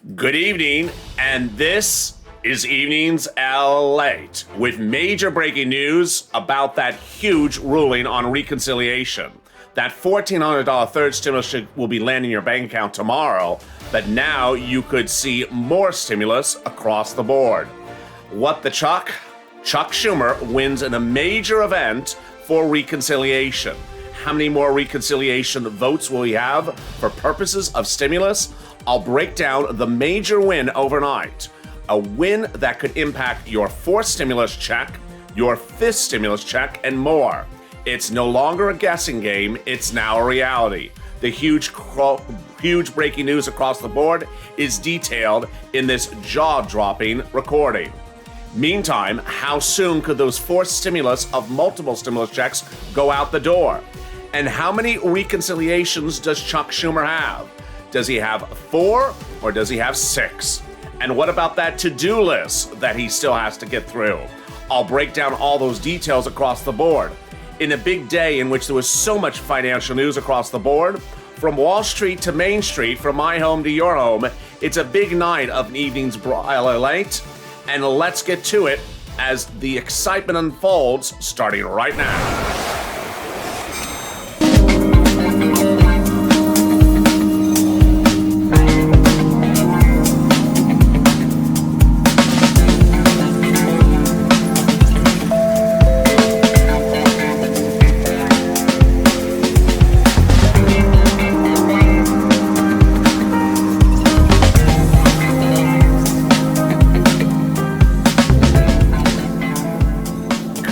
Good evening, and this is Evenings LALATE with major breaking news about that huge ruling on reconciliation. That $1,400 third stimulus check will be landing in your bank account tomorrow, but now you could see more stimulus across the board. What the Chuck? Chuck Schumer wins in a major event for reconciliation. How many more reconciliation votes will he have for purposes of stimulus? I'll break down the major win overnight. A win that could impact your fourth stimulus check, your fifth stimulus check, and more. It's no longer a guessing game, it's now a reality. The huge breaking news across the board is detailed in this jaw-dropping recording. Meantime, how soon could those fourth stimulus of multiple stimulus checks go out the door? And how many reconciliations does Chuck Schumer have? Does he have 4 or does he have 6? And what about that to-do list that he still has to get through? I'll break down all those details across the board. In a big day in which there was so much financial news across the board, from Wall Street to Main Street, from my home to your home, it's a big night of an evening's LALATE, and let's get to it as the excitement unfolds starting right now.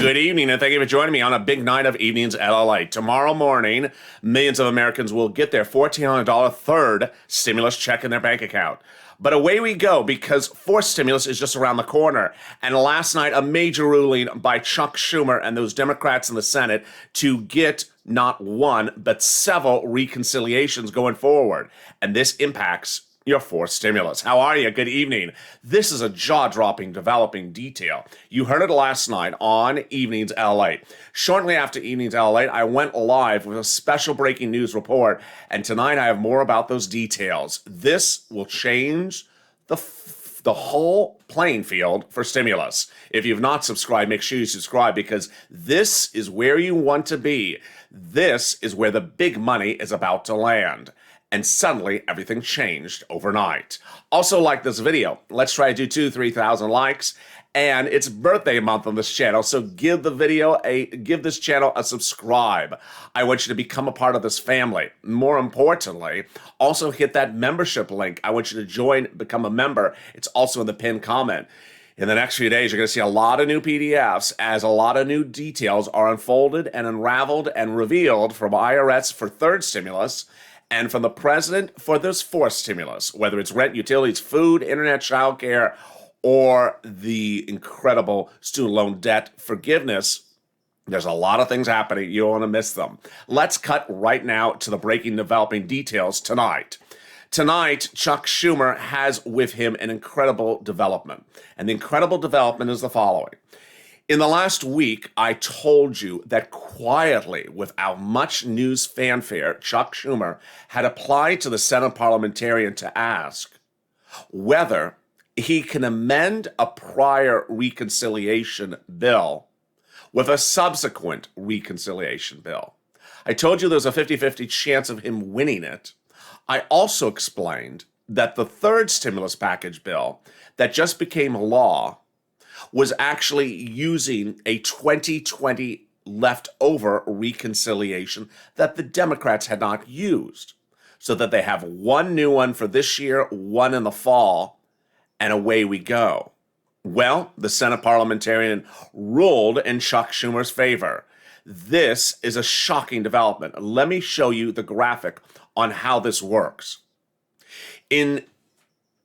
Good evening, and thank you for joining me on a big night of Evenings LALATE. Tomorrow morning, millions of Americans will get their $1,400 third stimulus check in their bank account. But away we go, because fourth stimulus is just around the corner. And last night, a major ruling by Chuck Schumer and those Democrats in the Senate to get not one, but several reconciliations going forward. And this impacts your fourth stimulus. How are you? Good evening. This is a jaw-dropping, developing detail. You heard it last night on Evenings LALATE. Shortly after Evenings LALATE, I went live with a special breaking news report, and tonight I have more about those details. This will change the whole playing field for stimulus. If you've not subscribed, make sure you subscribe, because this is where you want to be. This is where the big money is about to land. And suddenly, everything changed overnight. Also, like this video. Let's try to do 2,000-3,000 likes. And it's birthday month on this channel, so give this channel a subscribe. I want you to become a part of this family. More importantly, also hit that membership link. I want you to join, become a member. It's also in the pinned comment. In the next few days, you're going to see a lot of new PDFs as a lot of new details are unfolded and unraveled and revealed from IRS for third stimulus, and from the president for this fourth stimulus, whether it's rent, utilities, food, internet, childcare, or the incredible student loan debt forgiveness. There's a lot of things happening. You don't want to miss them. Let's cut right now to the breaking, developing details tonight. Tonight, Chuck Schumer has with him an incredible development. And the incredible development is the following. In the last week, I told you that quietly, without much news fanfare, Chuck Schumer had applied to the Senate parliamentarian to ask whether he can amend a prior reconciliation bill with a subsequent reconciliation bill. I told you there's a 50-50 chance of him winning it. I also explained that the third stimulus package bill that just became law was actually using a 2020 leftover reconciliation that the Democrats had not used, so that they have one new one for this year, one in the fall, and away we go. Well, the Senate parliamentarian ruled in Chuck Schumer's favor. This is a shocking development. Let me show you the graphic on how this works. In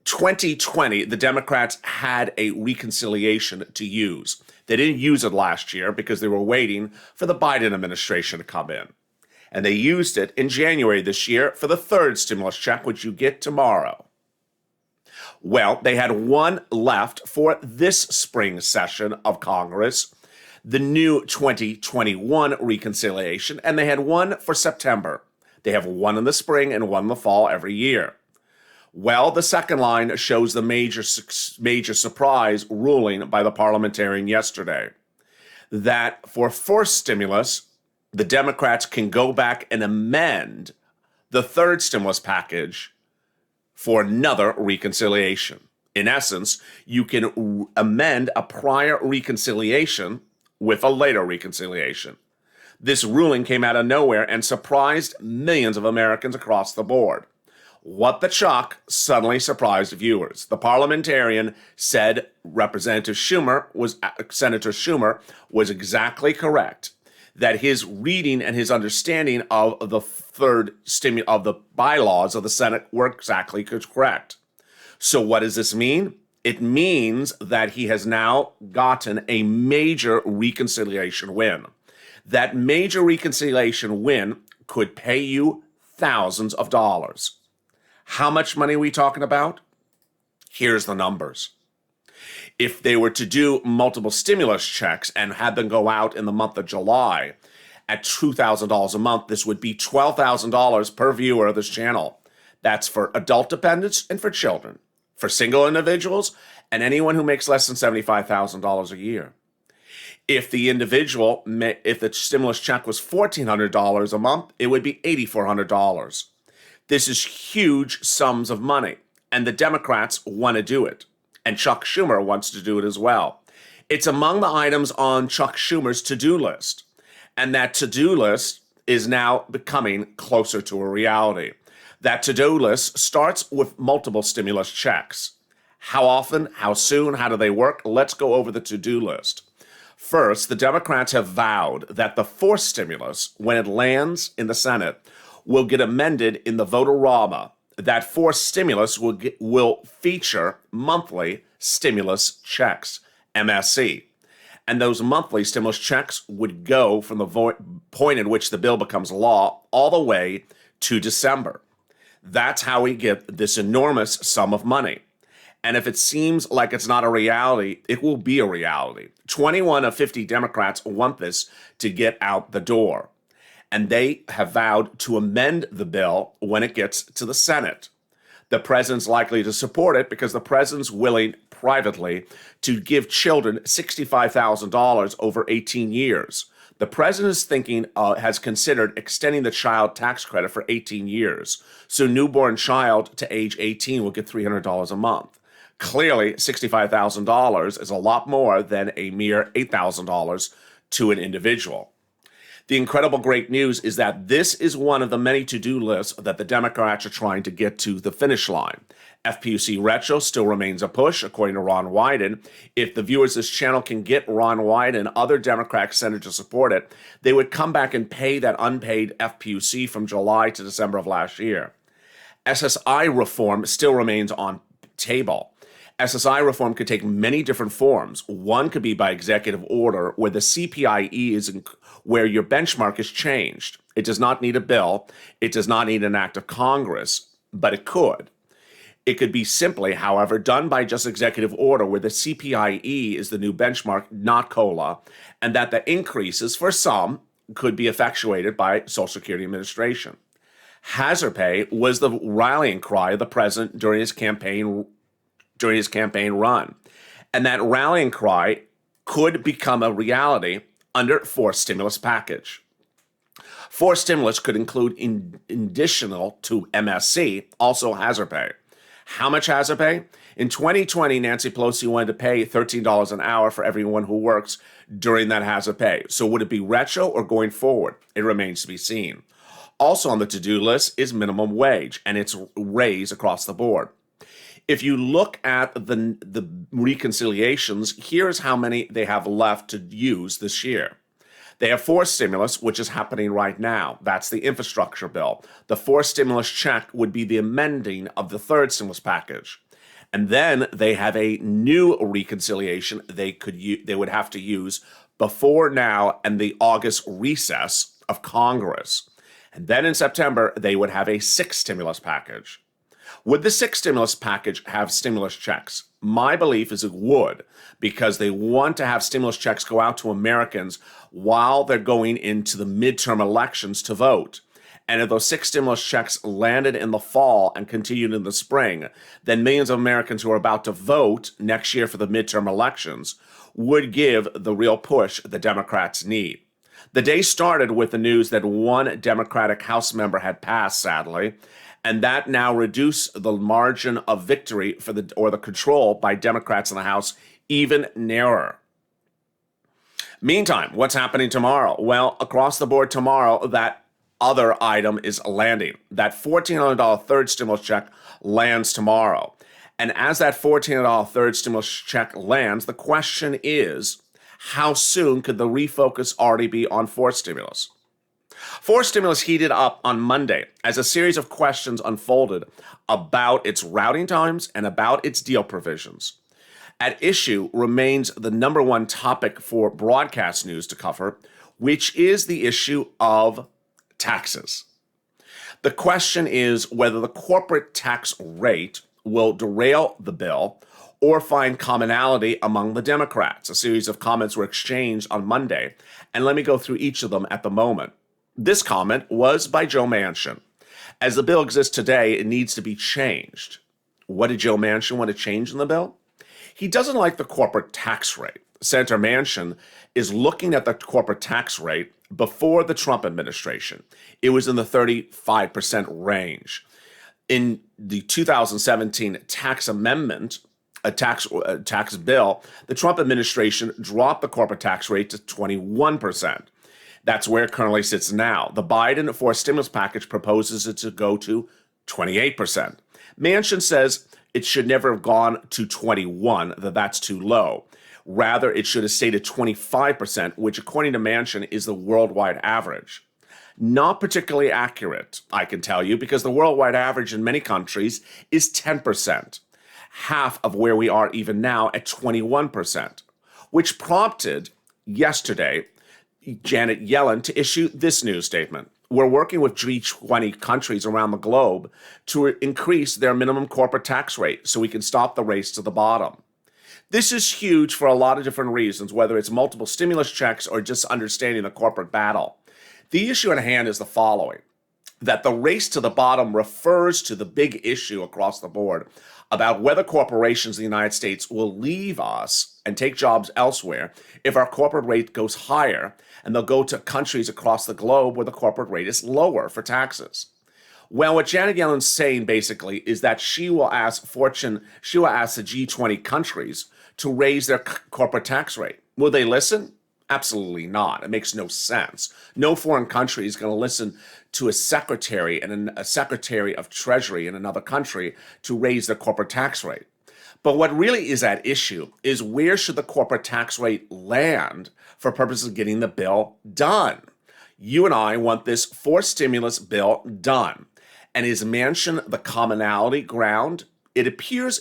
2020, the Democrats had a reconciliation to use. They didn't use it last year because they were waiting for the Biden administration to come in. And they used it in January this year for the third stimulus check, which you get tomorrow. Well, they had one left for this spring session of Congress, the new 2021 reconciliation, and they had one for September. They have one in the spring and one in the fall every year. Well, the second line shows the major surprise ruling by the parliamentarian yesterday that for first stimulus, the Democrats can go back and amend the third stimulus package for another reconciliation. In essence, you can amend a prior reconciliation with a later reconciliation. This ruling came out of nowhere and surprised millions of Americans across the board. What the shock suddenly surprised viewers. The parliamentarian said Senator Schumer was exactly correct, that his reading and his understanding of the of the bylaws of the Senate were exactly correct. So what does this mean? It means that he has now gotten a major reconciliation win. That major reconciliation win could pay you thousands of dollars. How much money are we talking about? Here's the numbers. If they were to do multiple stimulus checks and have them go out in the month of July at $2,000 a month, this would be $12,000 per viewer of this channel. That's for adult dependents and for children, for single individuals, and anyone who makes less than $75,000 a year. If the stimulus check was $1,400 a month, it would be $8,400. This is huge sums of money, and the Democrats want to do it. And Chuck Schumer wants to do it as well. It's among the items on Chuck Schumer's to-do list, and that to-do list is now becoming closer to a reality. That to-do list starts with multiple stimulus checks. How often? How soon? How do they work? Let's go over the to-do list. First, the Democrats have vowed that the fourth stimulus, when it lands in the Senate, will get amended in the vote-a-rama. That fourth stimulus will feature monthly stimulus checks, MSC. And those monthly stimulus checks would go from the point at which the bill becomes law all the way to December. That's how we get this enormous sum of money. And if it seems like it's not a reality, it will be a reality. 21 of 50 Democrats want this to get out the door. And they have vowed to amend the bill when it gets to the Senate. The president's likely to support it because the president's willing privately to give children $65,000 over 18 years. The president's has considered extending the child tax credit for 18 years. So newborn child to age 18 will get $300 a month. Clearly, $65,000 is a lot more than a mere $8,000 to an individual. The incredible great news is that this is one of the many to-do lists that the Democrats are trying to get to the finish line. FPUC retro still remains a push, according to Ron Wyden. If the viewers of this channel can get Ron Wyden and other Democratic senators to support it, they would come back and pay that unpaid FPUC from July to December of last year. SSI reform still remains on table. SSI reform could take many different forms. One could be by executive order, where the CPIE is where your benchmark is changed. It does not need a bill. It does not need an act of Congress, but it could. It could be simply, however, done by just executive order, where the CPIE is the new benchmark, not COLA, and that the increases for some could be effectuated by Social Security Administration. Hazard pay was the rallying cry of the president during his campaign run. And that rallying cry could become a reality under fourth stimulus package. Fourth stimulus could include, in additional to MSC, also hazard pay. How much hazard pay? In 2020, Nancy Pelosi wanted to pay $13 an hour for everyone who works during that hazard pay. So would it be retro or going forward? It remains to be seen. Also on the to-do list is minimum wage and its raise across the board. If you look at the reconciliations, here's how many they have left to use this year. They have fourth stimulus, which is happening right now. That's the infrastructure bill. The fourth stimulus check would be the amending of the third stimulus package. And then they have a new reconciliation they would have to use before now and the August recess of Congress. And then in September, they would have a sixth stimulus package. Would the sixth stimulus package have stimulus checks? My belief is it would, because they want to have stimulus checks go out to Americans while they're going into the midterm elections to vote. And if those 6 stimulus checks landed in the fall and continued in the spring, then millions of Americans who are about to vote next year for the midterm elections would give the real push the Democrats need. The day started with the news that one Democratic House member had passed, sadly, and that now reduced the margin of victory for the control by Democrats in the House even narrower. Meantime, what's happening tomorrow? Well, across the board tomorrow, that other item is landing. That $1,400 third stimulus check lands tomorrow. And as that $1,400 third stimulus check lands, the question is, how soon could the refocus already be on fourth stimulus? Fourth stimulus heated up on Monday as a series of questions unfolded about its routing times and about its deal provisions. At issue remains the number one topic for broadcast news to cover, which is the issue of taxes. The question is whether the corporate tax rate will derail the bill or find commonality among the Democrats. A series of comments were exchanged on Monday, and let me go through each of them at the moment. This comment was by Joe Manchin. As the bill exists today, it needs to be changed. What did Joe Manchin want to change in the bill? He doesn't like the corporate tax rate. Senator Manchin is looking at the corporate tax rate before the Trump administration. It was in the 35% range. In the 2017 tax amendment, a tax bill, the Trump administration dropped the corporate tax rate to 21%. That's where it currently sits now. The Biden fourth stimulus package proposes it to go to 28%. Manchin says it should never have gone to 21, that's too low. Rather, it should have stayed at 25%, which according to Manchin is the worldwide average. Not particularly accurate, I can tell you, because the worldwide average in many countries is 10%, half of where we are even now at 21%, which prompted yesterday Janet Yellen to issue this news statement. We're working with G20 countries around the globe to increase their minimum corporate tax rate so we can stop the race to the bottom. This is huge for a lot of different reasons, whether it's multiple stimulus checks or just understanding the corporate battle. The issue at hand is the following, that the race to the bottom refers to the big issue across the board about whether corporations in the United States will leave us and take jobs elsewhere if our corporate rate goes higher, and they'll go to countries across the globe where the corporate rate is lower for taxes. Well, what Janet Yellen's saying basically is that she will ask the G20 countries to raise their corporate tax rate. Will they listen? Absolutely not. It makes no sense. No foreign country is going to listen to a secretary and a secretary of treasury in another country to raise their corporate tax rate. But what really is at issue is where should the corporate tax rate land for purposes of getting the bill done? You and I want this fourth stimulus bill done. And is Manchin the commonality ground? It appears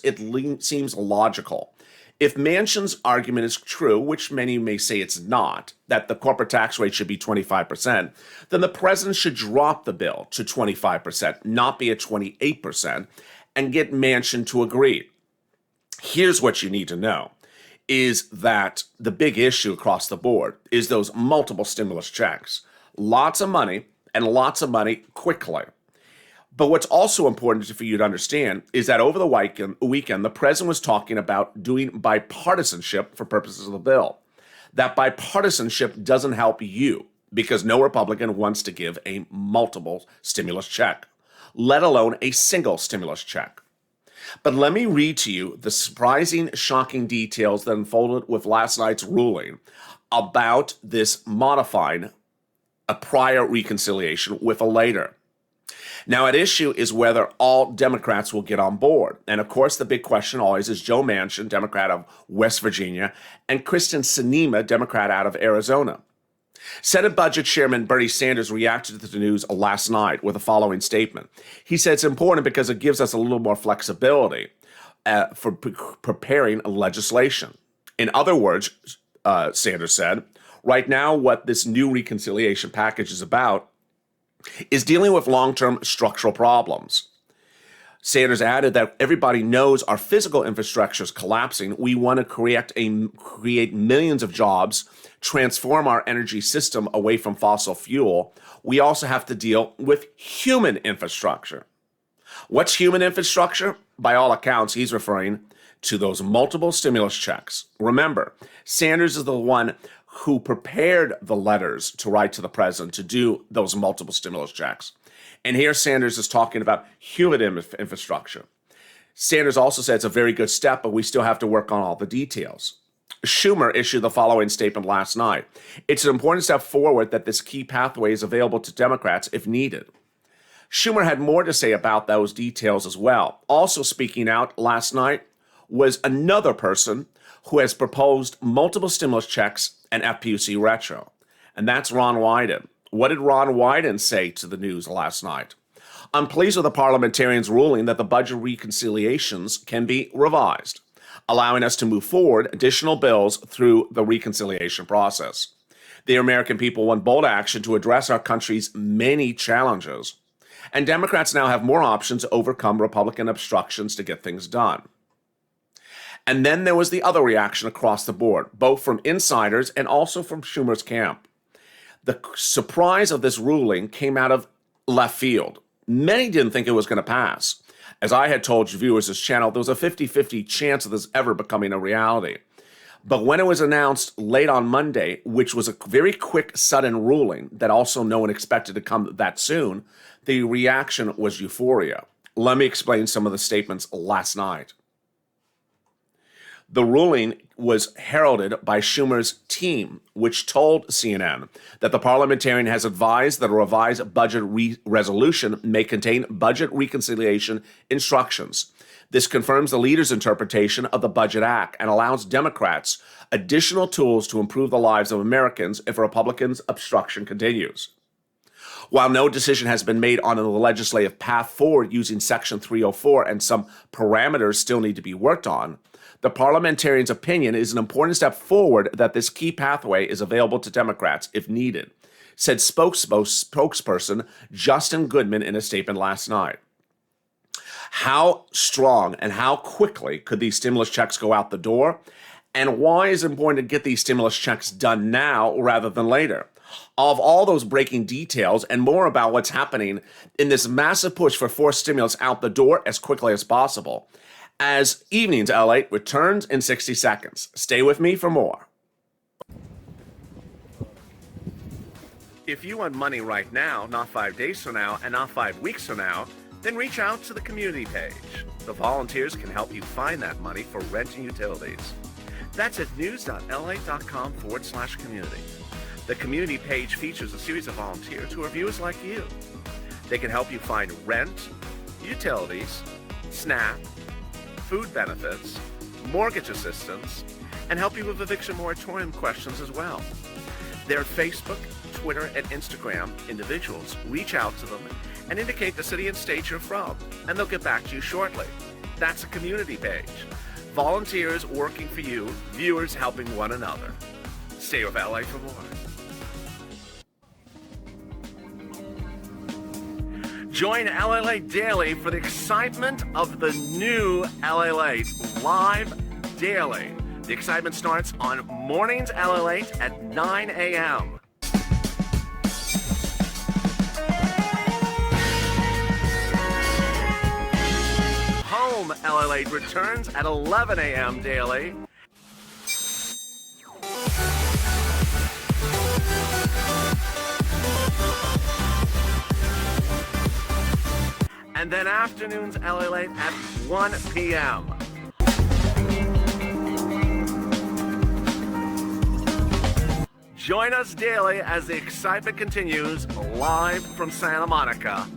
seems logical. If Manchin's argument is true, which many may say it's not, that the corporate tax rate should be 25%, then the president should drop the bill to 25%, not be at 28%, and get Manchin to agree. Here's what you need to know, is that the big issue across the board is those multiple stimulus checks. Lots of money, and lots of money quickly. But what's also important for you to understand is that over the weekend, the president was talking about doing bipartisanship for purposes of the bill. That bipartisanship doesn't help you because no Republican wants to give a multiple stimulus check, let alone a single stimulus check. But let me read to you the surprising, shocking details that unfolded with last night's ruling about this modifying a prior reconciliation with a later. Now, at issue is whether all Democrats will get on board. And of course, the big question always is Joe Manchin, Democrat of West Virginia, and Kristen Sinema, Democrat out of Arizona. Senate Budget Chairman Bernie Sanders reacted to the news last night with the following statement. He said it's important because it gives us a little more flexibility for preparing legislation. In other words, Sanders said, right now what this new reconciliation package is about is dealing with long-term structural problems. Sanders added that everybody knows our physical infrastructure is collapsing. We want to create millions of jobs transform our energy system away from fossil fuel, we also have to deal with human infrastructure. What's human infrastructure? By all accounts, he's referring to those multiple stimulus checks. Remember, Sanders is the one who prepared the letters to write to the president to do those multiple stimulus checks. And here Sanders is talking about human infrastructure. Sanders also said it's a very good step, but we still have to work on all the details. Schumer issued the following statement last night. It's an important step forward that this key pathway is available to Democrats if needed. Schumer had more to say about those details as well. Also speaking out last night was another person who has proposed multiple stimulus checks and FPUC retro, and that's Ron Wyden. What did Ron Wyden say to the news last night? I'm pleased with the parliamentarians' ruling that the budget reconciliations can be revised, allowing us to move forward additional bills through the reconciliation process. The American people want bold action to address our country's many challenges, and Democrats now have more options to overcome Republican obstructions to get things done. And then there was the other reaction across the board, both from insiders and also from Schumer's camp. The surprise of this ruling came out of left field. Many didn't think it was going to pass. As I had told viewers this channel, there was a 50-50 chance of this ever becoming a reality. But when it was announced late on Monday, which was a very quick, sudden ruling that also no one expected to come that soon, the reaction was euphoria. Let me explain some of the statements last night. The ruling was heralded by Schumer's team, which told CNN that the parliamentarian has advised that a revised budget resolution may contain budget reconciliation instructions. This confirms the leader's interpretation of the Budget Act and allows Democrats additional tools to improve the lives of Americans if Republicans' obstruction continues. While no decision has been made on the legislative path forward using Section 304 and some parameters still need to be worked on, the parliamentarian's opinion is an important step forward that this key pathway is available to Democrats if needed, said spokesperson Justin Goodman in a statement last night. How strong and how quickly could these stimulus checks go out the door? And why is it important to get these stimulus checks done now rather than later? Of all those breaking details and more about what's happening in this massive push for forced stimulus out the door as quickly as possible, as Evenings LALATE returns in 60 seconds. Stay with me for more. If you want money right now, not 5 days from now, and not 5 weeks from now, then reach out to the community page. The volunteers can help you find that money for rent and utilities. That's at news.lalate.com/community. The community page features a series of volunteers who are viewers like you. They can help you find rent, utilities, SNAP, food benefits, mortgage assistance, and help you with eviction moratorium questions as well. Their Facebook, Twitter, and Instagram individuals reach out to them and indicate the city and state you're from, and they'll get back to you shortly. That's a community page. Volunteers working for you, viewers helping one another. Stay with LA for more. Join LALATE Daily for the excitement of the new LALATE live daily. The excitement starts on Mornings LALATE at 9 a.m. Home LALATE returns at 11 a.m. daily. And then afternoons LALATE at 1 p.m. Join us daily as the excitement continues live from Santa Monica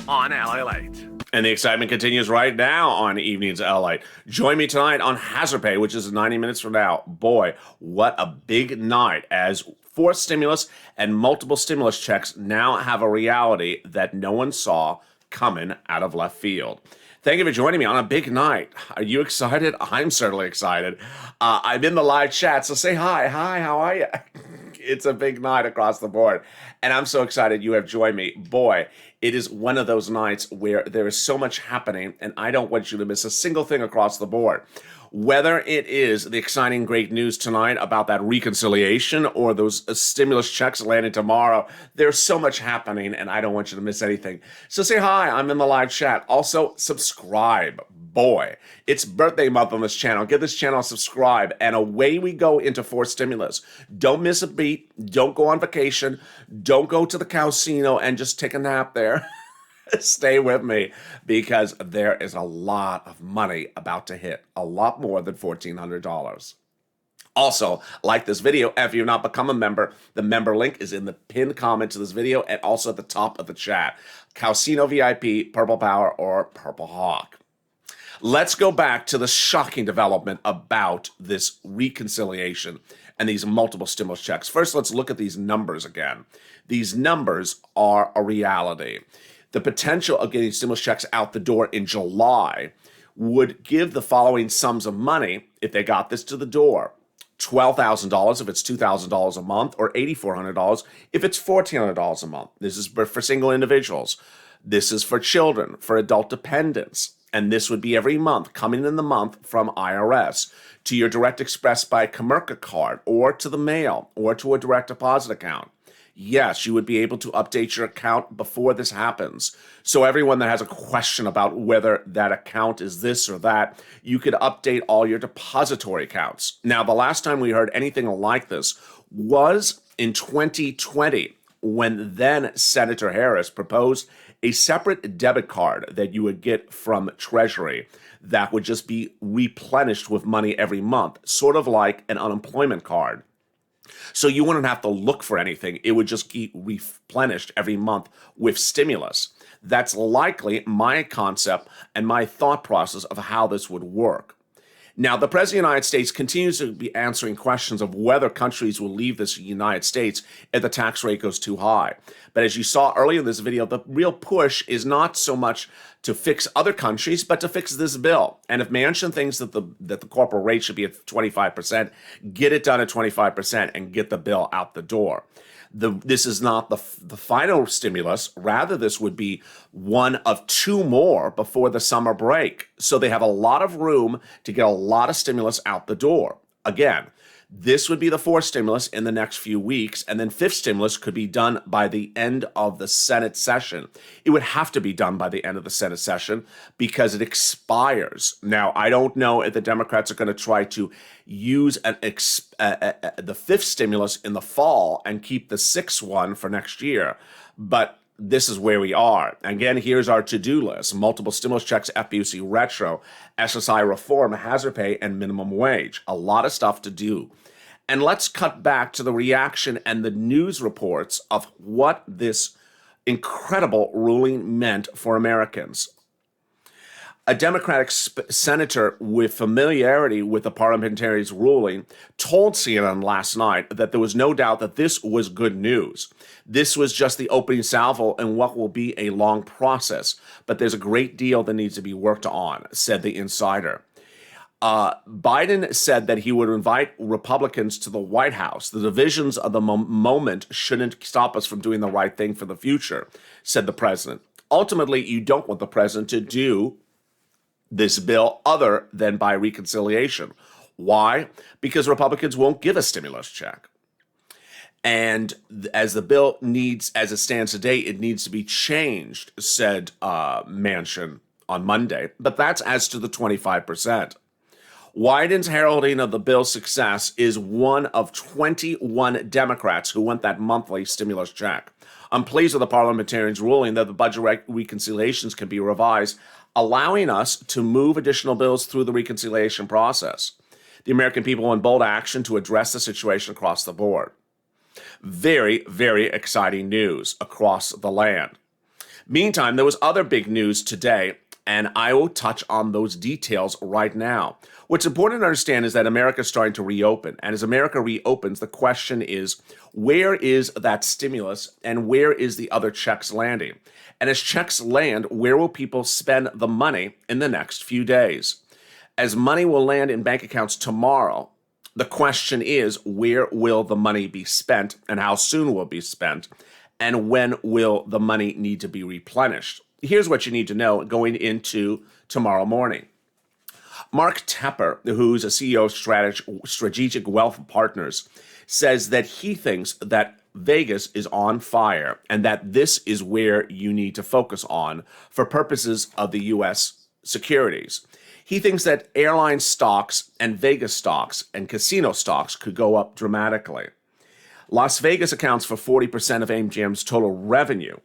on LALATE. And the excitement continues right now on Evenings LALATE. Join me tonight on Hazard Pay, which is 90 minutes from now. Boy, what a big night as forced stimulus and multiple stimulus checks now have a reality that no one saw coming out of left field. Thank you for joining me on a big night. Are you excited? I'm certainly excited. I'm in the live chat, so say hi. Hi, how are you? It's a big night across the board, and I'm so excited you have joined me. Boy, it is one of those nights where there is so much happening, and I don't want you to miss a single thing across the board. Whether it is the exciting great news tonight about that reconciliation or those stimulus checks landing tomorrow, there's so much happening and I don't want you to miss anything. So say hi, I'm in the live chat. Also, subscribe. Boy, it's birthday month on this channel. Give this channel a subscribe and away we go into forced stimulus. Don't miss a beat. Don't go on vacation. Don't go to the casino and just take a nap there. Stay with me because there is a lot of money about to hit, a lot more than $1,400. Also, like this video. If you've not become a member, the member link is in the pinned comment to this video and also at the top of the chat. Casino VIP, Purple Power, or Purple Hawk. Let's go back to the shocking development about this reconciliation and these multiple stimulus checks. First, let's look at these numbers again. These numbers are a reality. The potential of getting stimulus checks out the door in July would give the following sums of money if they got this to the door. $12,000 if it's $2,000 a month, or $8,400 if it's $1,400 a month. This is for single individuals. This is for children, for adult dependents. And this would be every month, coming in the month from IRS to your Direct Express by Comerica card, or to the mail, or to a direct deposit account. Yes, you would be able to update your account before this happens. So everyone that has a question about whether that account is this or that, you could update all your depository accounts. Now, the last time we heard anything like this was in 2020, when then Senator Harris proposed a separate debit card that you would get from Treasury that would just be replenished with money every month, sort of like an unemployment card. So you wouldn't have to look for anything. It would just get replenished every month with stimulus. That's likely my concept and my thought process of how this would work. Now, the President of the United States continues to be answering questions of whether countries will leave this United States if the tax rate goes too high. But as you saw earlier in this video, the real push is not so much to fix other countries, but to fix this bill. And if Manchin thinks that the corporate rate should be at 25%, get it done at 25% and get the bill out the door. This is not the final stimulus. Rather, this would be one of two more before the summer break. So they have a lot of room to get a lot of stimulus out the door. Again, this would be the fourth stimulus in the next few weeks, and then fifth stimulus could be done by the end of the Senate session. It would have to be done by the end of the Senate session because it expires. Now, I don't know if the Democrats are going to try to use the fifth stimulus in the fall and keep the sixth one for next year, but this is where we are. Again, here's our to-do list: multiple stimulus checks, FPUC retro, SSI reform, hazard pay, and minimum wage. A lot of stuff to do. And let's cut back to the reaction and the news reports of what this incredible ruling meant for Americans. A Democratic senator with familiarity with the parliamentarian's ruling told CNN last night that there was no doubt that this was good news. This was just the opening salvo in what will be a long process, but there's a great deal that needs to be worked on, said the insider. Biden said that he would invite Republicans to the White House. The divisions of the moment shouldn't stop us from doing the right thing for the future, said the president. Ultimately, you don't want the president to do this bill other than by reconciliation. Why? Because Republicans won't give a stimulus check. And as the bill needs, as it stands today, it needs to be changed, said Manchin on Monday. But that's as to the 25%. Wyden's heralding of the bill's success is one of 21 Democrats who want that monthly stimulus check. I'm pleased with the parliamentarian's ruling that the budget reconciliations can be revised, allowing us to move additional bills through the reconciliation process. The American people want bold action to address the situation across the board. Very, very exciting news across the land. Meantime, there was other big news today, and I will touch on those details right now. What's important to understand is that America is starting to reopen. And as America reopens, the question is, where is that stimulus and where is the other checks landing? And as checks land, where will people spend the money in the next few days? As money will land in bank accounts tomorrow, the question is, where will the money be spent and how soon will it be spent? And when will the money need to be replenished? Here's what you need to know going into tomorrow morning. Mark Tepper, who's a CEO of Strategic Wealth Partners, says that he thinks that Vegas is on fire and that this is where you need to focus on for purposes of the U.S. securities. He thinks that airline stocks and Vegas stocks and casino stocks could go up dramatically. Las Vegas accounts for 40% of MGM's total revenue,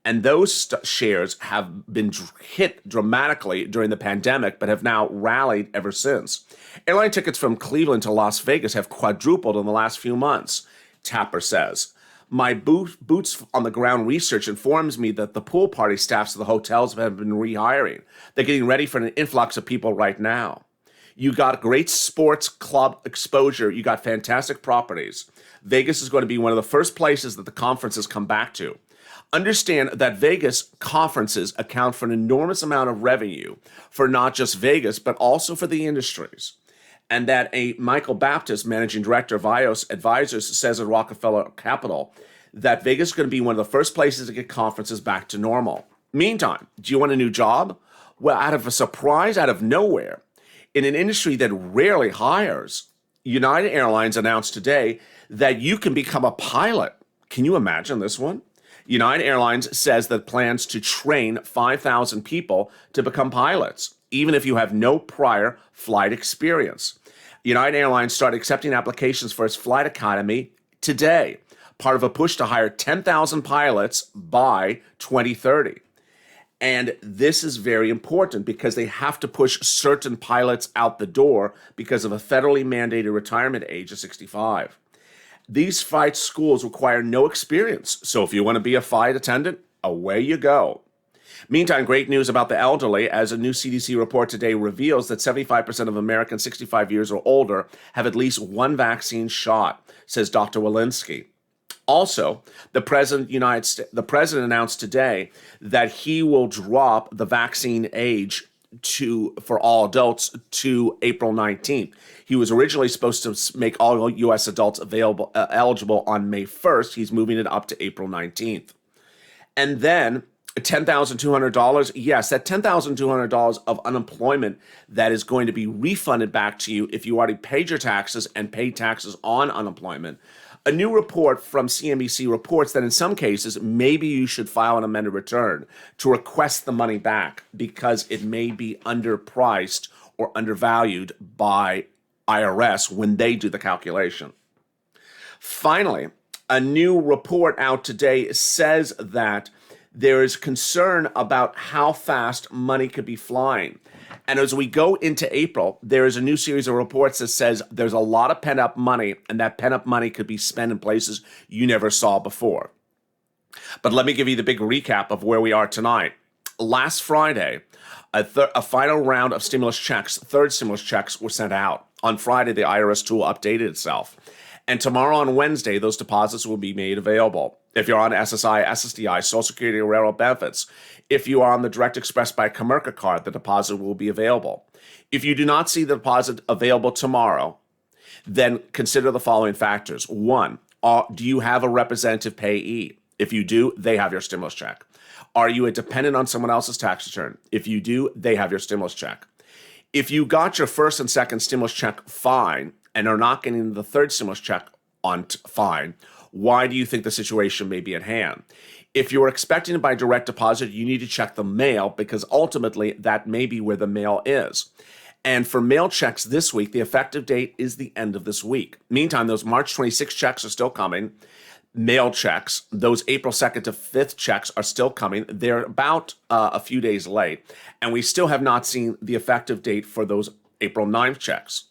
and those shares have been hit dramatically during the pandemic, but have now rallied ever since. Airline tickets from Cleveland to Las Vegas have quadrupled in the last few months, Tapper says. My boots on the ground research informs me that the pool party staffs of the hotels have been rehiring. They're getting ready for an influx of people right now. You got great sports club exposure. You got fantastic properties. Vegas is going to be one of the first places that the conferences come back to. Understand that Vegas conferences account for an enormous amount of revenue for not just Vegas, but also for the industries. And that a Michael Baptist, managing director of Vios Advisors, says at Rockefeller Capital that Vegas is going to be one of the first places to get conferences back to normal. Meantime, do you want a new job? Well, out of a surprise, out of nowhere, in an industry that rarely hires, United Airlines announced today that you can become a pilot. Can you imagine this one? United Airlines says that plans to train 5,000 people to become pilots, even if you have no prior flight experience. United Airlines started accepting applications for its flight academy today, part of a push to hire 10,000 pilots by 2030. And this is very important because they have to push certain pilots out the door because of a federally mandated retirement age of 65. These flight schools require no experience. So if you want to be a flight attendant, away you go. Meantime, great news about the elderly, as a new CDC report today reveals that 75% of Americans 65 years or older have at least one vaccine shot, says Dr. Walensky. Also, the president announced today that he will drop the vaccine age for all adults to April 19th. He was originally supposed to make all U.S. adults eligible on May 1st. He's moving it up to April 19th. And then $10,200, yes, that $10,200 of unemployment that is going to be refunded back to you if you already paid your taxes and paid taxes on unemployment. A new report from CNBC reports that in some cases, maybe you should file an amended return to request the money back because it may be underpriced or undervalued by IRS when they do the calculation. Finally, a new report out today says that there is concern about how fast money could be flying. And as we go into April, there is a new series of reports that says there's a lot of pent-up money, and that pent-up money could be spent in places you never saw before. But let me give you the big recap of where we are tonight. Last Friday, a final round of stimulus checks, third stimulus checks, were sent out. On Friday, the IRS tool updated itself. And tomorrow on Wednesday, those deposits will be made available. If you're on SSI, SSDI, Social Security, or Railroad benefits, if you are on the Direct Express by Comerica card, the deposit will be available. If you do not see the deposit available tomorrow, then consider the following factors. One, do you have a representative payee? If you do, they have your stimulus check. Are you a dependent on someone else's tax return? If you do, they have your stimulus check. If you got your first and second stimulus check fine and are not getting the third stimulus check on fine, why do you think the situation may be at hand? If you're expecting to buy direct deposit, you need to check the mail because ultimately that may be where the mail is. And for mail checks this week, the effective date is the end of this week. Meantime, those March 26 checks are still coming. Mail checks, those April 2nd to 5th checks are still coming. They're about a few days late. And we still have not seen the effective date for those April 9th checks.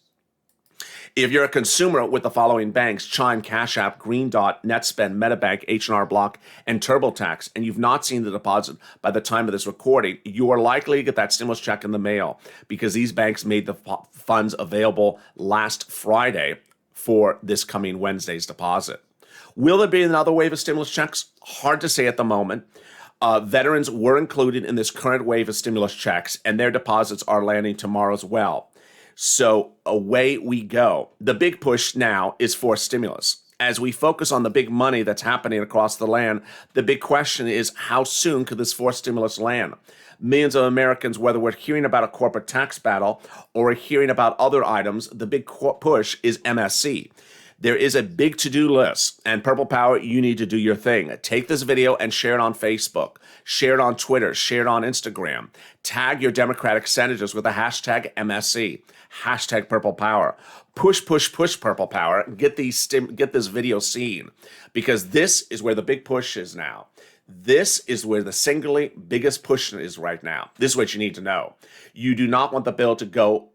If you're a consumer with the following banks, Chime, Cash App, Green Dot, NetSpend, MetaBank, H&R Block, and TurboTax, and you've not seen the deposit by the time of this recording, you are likely to get that stimulus check in the mail because these banks made the funds available last Friday for this coming Wednesday's deposit. Will there be another wave of stimulus checks? Hard to say at the moment. Veterans were included in this current wave of stimulus checks, and their deposits are landing tomorrow as well. So away we go. The big push now is for stimulus. As we focus on the big money that's happening across the land, the big question is, how soon could this fourth stimulus land? Millions of Americans, whether we're hearing about a corporate tax battle or we're hearing about other items, the big push is MSC. There is a big to-do list, and Purple Power, you need to do your thing. Take this video and share it on Facebook, share it on Twitter, share it on Instagram. Tag your Democratic senators with the hashtag MSC, hashtag Purple Power. Push, push, push Purple Power. Get this video seen, because this is where the big push is now. This is where the singularly biggest push is right now. This is what you need to know. You do not want the bill to go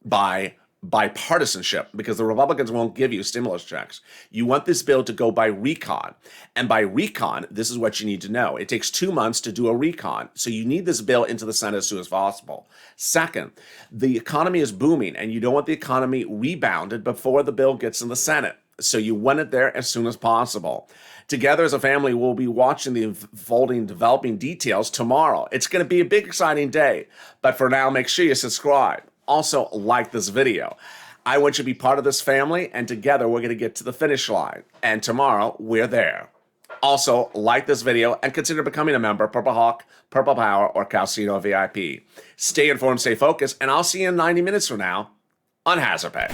by bipartisanship, because the Republicans won't give you stimulus checks. You want this bill to go by recon. And by recon, this is what you need to know. It takes 2 months to do a recon. So you need this bill into the Senate as soon as possible. Second, the economy is booming, and you don't want the economy rebounded before the bill gets in the Senate. So you want it there as soon as possible. Together as a family, we'll be watching the unfolding, developing details tomorrow. It's going to be a big, exciting day. But for now, make sure you subscribe. Also, like this video. I want you to be part of this family, and together we're going to get to the finish line. And tomorrow, we're there. Also, like this video and consider becoming a member, Purple Hawk, Purple Power, or Calcino VIP. Stay informed, stay focused, and I'll see you in 90 minutes from now on Hazard Pay.